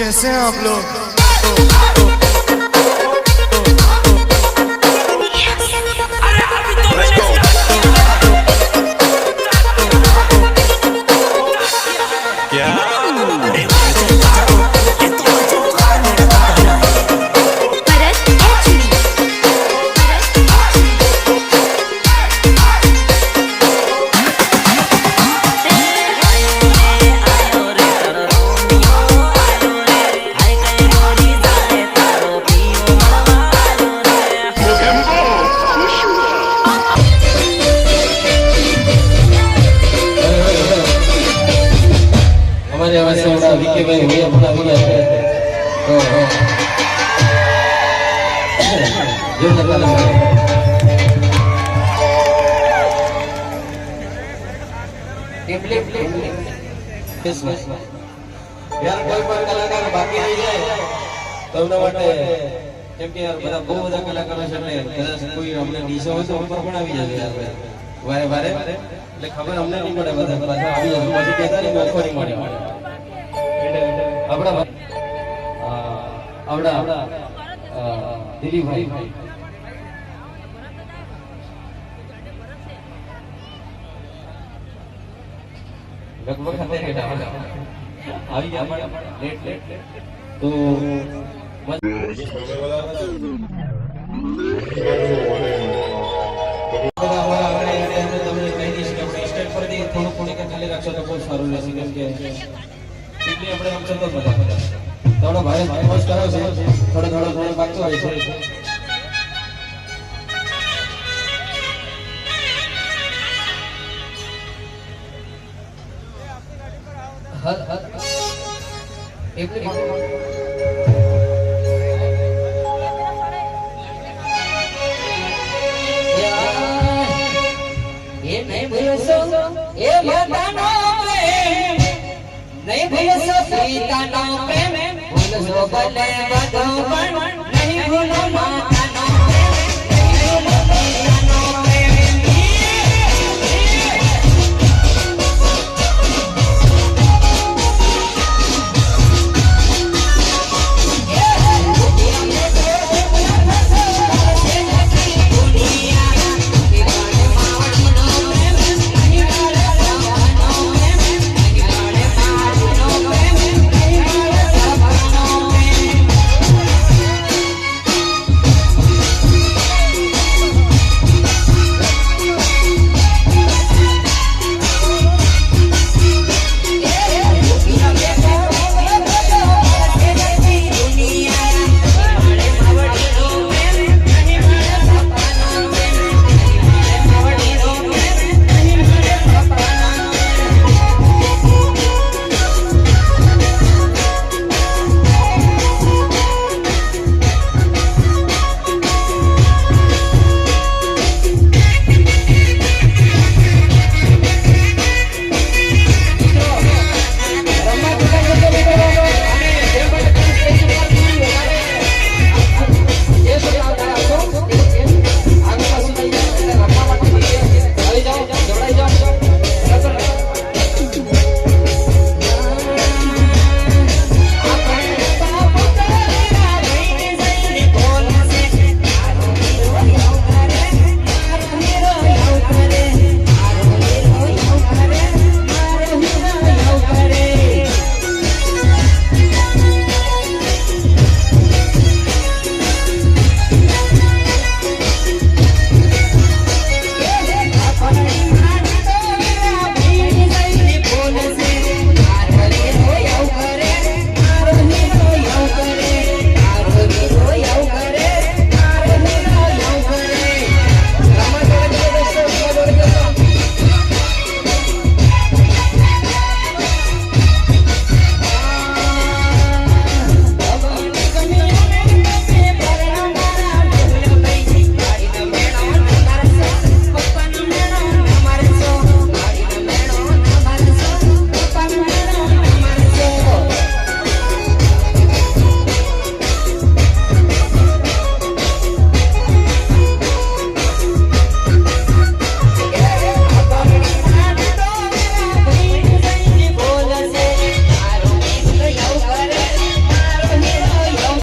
कैसे हैं आप लोग? यार कोई પણ કલાકાર બાકી રહી જાય તો એમના માટે કેમ કે યાર બધા બહુ બધા કલાકારો છે એટલે કદાચ કોઈ અમને ડીસો હોય તો ઉપર પણ આવી જશે યાર વારે વારે એટલે ખબર અમને નહીં પડે બધા પાછા આવી જશે પછી કહેતા નહીં મોકો નહીં મળે આપણા દિલીપભાઈ લગભગ આવી ગયા લેટ તો ખાલી રાખશો તો બહુ સારું રહેશે કેમ કે એટલે આપણે આમ ચલતો થોડો ભારે ફોર્સ કરો છે થોડો બાકી હોય છે नहीं भैया ये माता प्रेम नहीं भैया सीता प्रेम बोल सो भले बधो